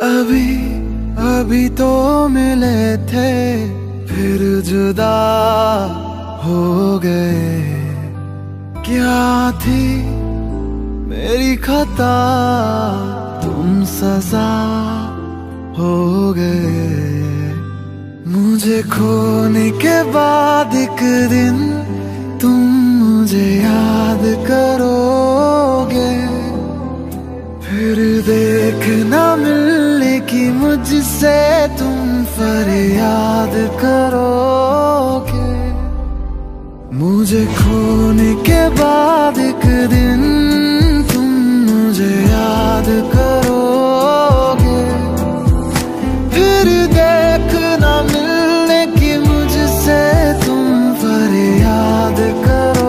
अभी अभी तो मिले थे फिर जुदा हो गए। क्या थी मेरी खता, तुम सजा हो गए। मुझे खोने के बाद एक दिन तुम मुझे याद करोगे, फिर देखना मिलने की मुझसे तुम फरियाद करोगे। मुझे खोने के बाद एक दिन तुम मुझे याद करोगे, फिर देखना मिलने की मुझसे तुम फरियाद करोगे।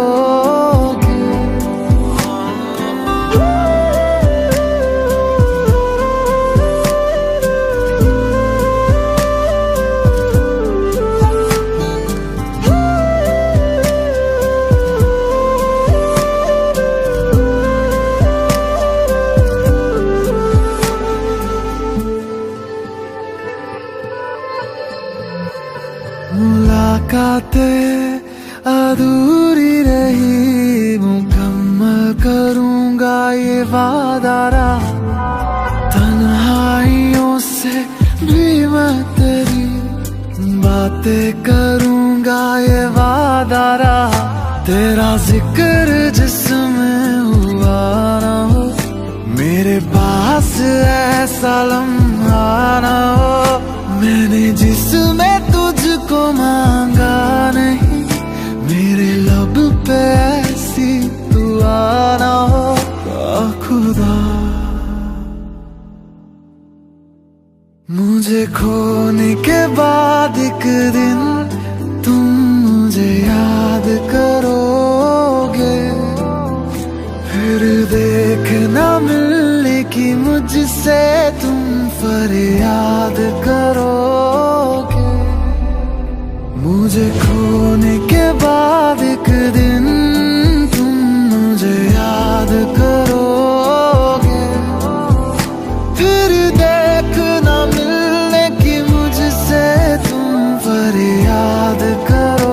मुलाकातें अधूरी रही, मुकम्मल करूंगा ये वादा रहा। तन्हाइयों से भी मैं तेरी बातें करूंगा ये वादा रहा। तेरा जिक्र जिसमें हुआ ना हो, मेरे पास ऐसा लम्हा ना हो। मैंने जिसमें तुझको मांगा नहीं, मेरे लब पे ऐसी दुआ ना हो। खुदा मुझे खोने के बाद एक दिन तुम मुझे याद करोगे, फिर देखना मिलने की मुझसे तुम फरियाद करोगे। मुझे खोने के बाद एक दिन तुम मुझे याद करोगे, फिर देखना मिलने की मुझसे तुम फरियाद करोगे।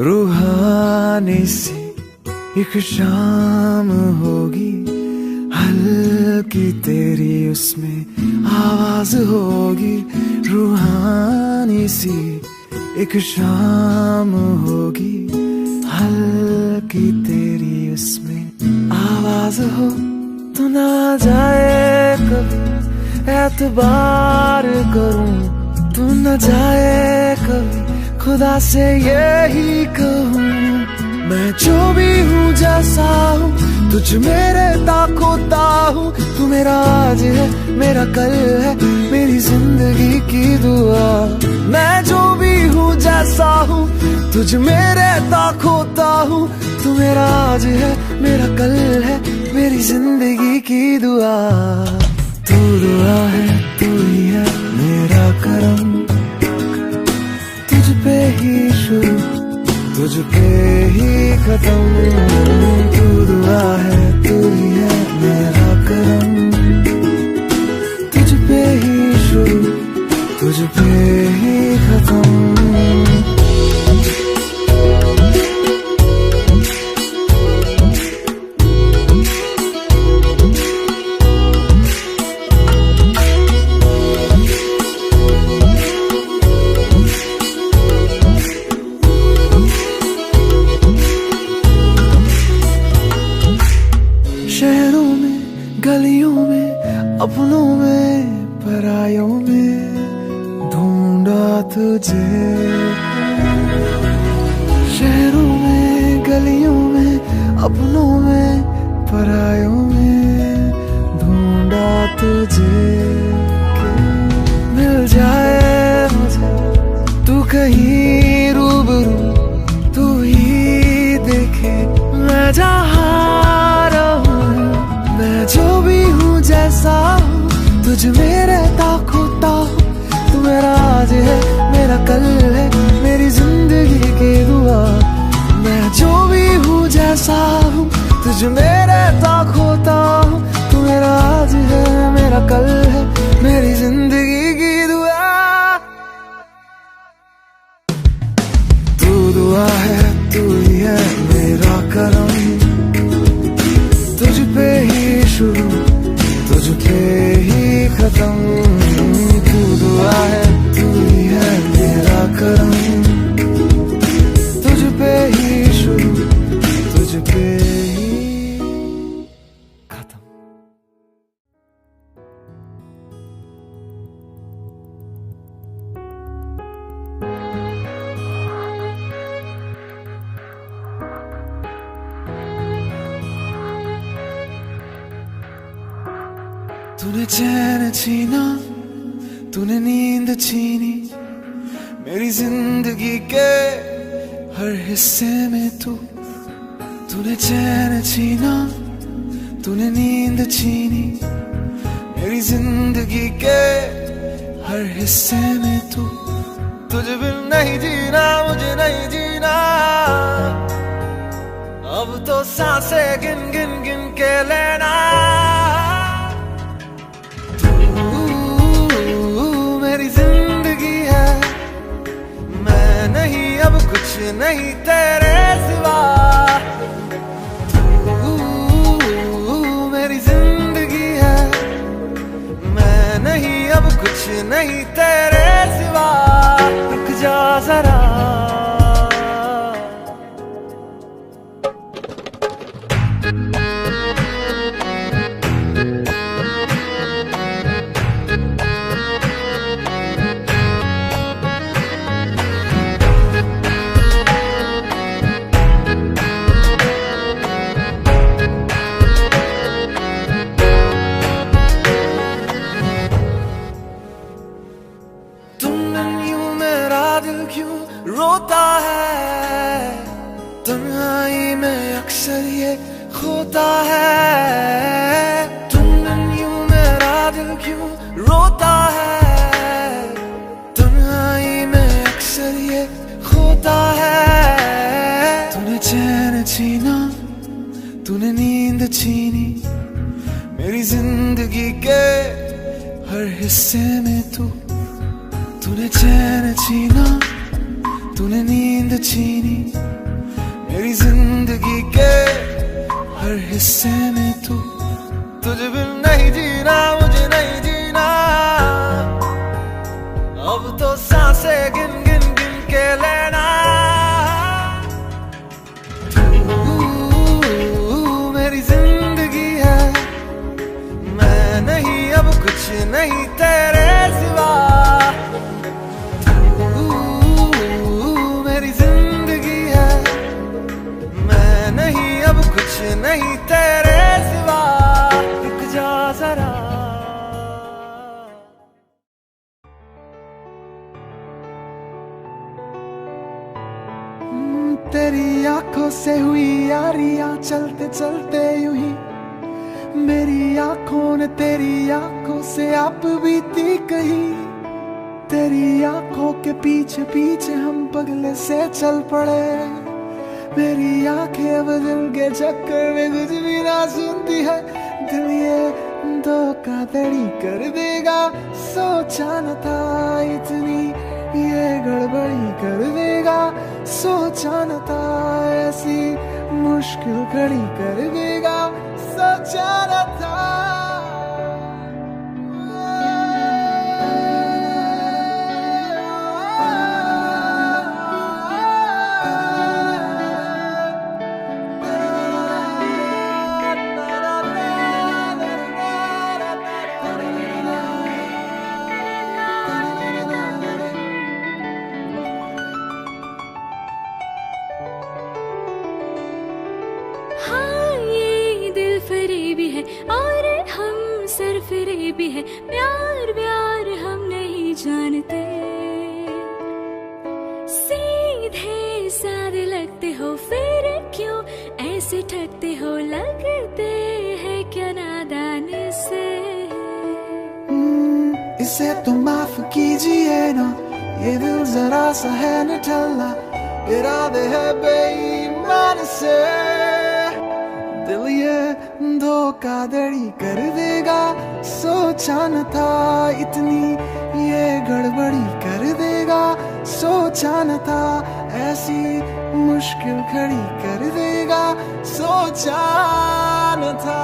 रूहानी सी एक शाम होगी, हल्की तेरी उसमें आवाज होगी। रूहानी सी एक शाम होगी, हल्की तेरी उसमें आवाज हो। तो ना जाए कभी एतबार करूं, तू न जाए कभी खुदा से यही कहूँ। मैं जो भी हूँ जैसा हूँ, तुझ मेरे ताकोता हूँ। तू मेरा आज है, मेरा कल है, मेरी जिंदगी की दुआ। मैं जो भी हूँ जैसा हूँ, तुझ मेरे ताकोता हूँ। तू मेरा आज है, मेरा कल है, मेरी जिंदगी की दुआ। तू दुआ है, तू ही है मेरा करम, तुझ पे ही शुरू, तुझ पे ही खत्म। तू दुआ है, तू ही है मेरा करम, तुझ पे ही शुरू, तुझ पे ही खत्म। तुझे। शहरों में, गलियों में, अपनों में, परायों में ढूंढा तुझे। मिल जाए मुझे तू कहीं रूबरू, तू ही देखे मैं जहाँ रहूं। मैं जो भी हूँ, जैसा हूँ, तुझ में रहता खोता हूँ। तू मेरा आज है, मेरा कल है, मेरी जिंदगी की दुआ। मैं जो भी हूँ, जैसा हूँ, तुझ में रहता खोता हूँ। तू मेरा आज है, मेरा कल है, मेरी जिंदगी की दुआ। तू दुआ है, तू ही है मेरा करम। तुझ पे ही शुरू, तुझ पे ही खत्म। तू दुआ है, तू ही है मेरा करम। तुझ पे ही शुरू, तुझ पे ही खत्म। तूने चैन छीना, तूने नींद छीनी, मेरी जिंदगी के हर हिस्से में तू। तूने चैन छीना, तूने नींद छीनी, मेरी जिंदगी के हर हिस्से में तू। तुझे बिन नहीं जीना, मुझे नहीं जीना। अब तो सांसें गिन गिन गिन के लेना। मेरी जिंदगी है, मैं नहीं अब कुछ नहीं तेरे सिवा। तू मेरी जिंदगी है, मैं नहीं अब कुछ नहीं तेरे सिवा। रुक जा जरा, रोता है तन्हाई में, अक्सर ये खोता है। तुम यूं मेरा दिल क्यों रोता है, तन्हाई में अक्सर ये खोता है। तूने चैन छीना, तूने नींद छीनी, मेरी जिंदगी के हर हिस्से में तू। तूने चैन छीना, तूने नींद छीनी, मेरी जिंदगी के हर हिस्से में तू। तुझे बिन नहीं जीना, मुझे नहीं जीना। अब तो सांसें गिन गिन गिन के लेना। तू मेरी जिंदगी है, मैं नहीं अब कुछ नहीं तेरे सिवा। नहीं तेरे सिवा, रुक जा जरा। तेरी आंखों से हुई यारियां, चलते चलते यूं ही मेरी आंखों ने तेरी आंखों से आप बीती कहीं। तेरी आंखों के पीछे पीछे हम पगले से चल पड़े। मेरी आंखें बदल के चक्कर में कुछ भी ना सुनती है। दिल ये धोखाधड़ी कर देगा, सोचा न था इतनी ये गड़बड़ी कर देगा। सोचा न था ऐसी मुश्किल खड़ी कर देगा, सोचा न था। और हम सरफिरे भी है, प्यार व्यार हम नहीं जानते। सीधे साधे लगते हो फिर क्यों ऐसे ठगते हो, लगते हैं क्या नादान से। इसे तो माफ कीजिए ना, ये दिल जरा सा है निठल्ला, इरादे है बेईमान से। दिल ये धोखाधड़ी कर देगा, सोचा न था इतनी ये गड़बड़ी कर देगा, सोचा न था ऐसी मुश्किल खड़ी कर देगा, सोचा न था।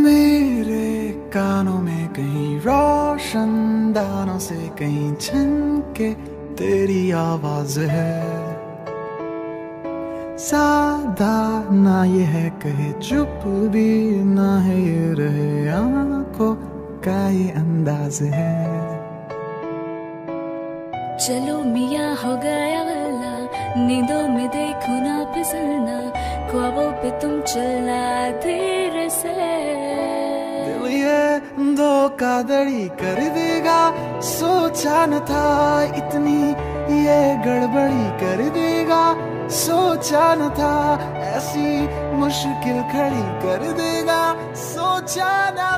मेरे कानों में कहीं रोशन दानों से कहीं छनके तेरी आवाज है। सादा ना ये है कहे चुप भी ना है ये रहे, आंखों का ये अंदाज है। चलो मियाँ हो गया वल्ला, नींदों में देखो ना फिसलना, ख्वाबों पे तुम चलना धीरे से। दिल ये धोखाधड़ी कर देगा, सोचा न था इतनी ये गड़बड़ी कर देगा, सोचा न था ऐसी मुश्किल खड़ी कर देगा, सोचा न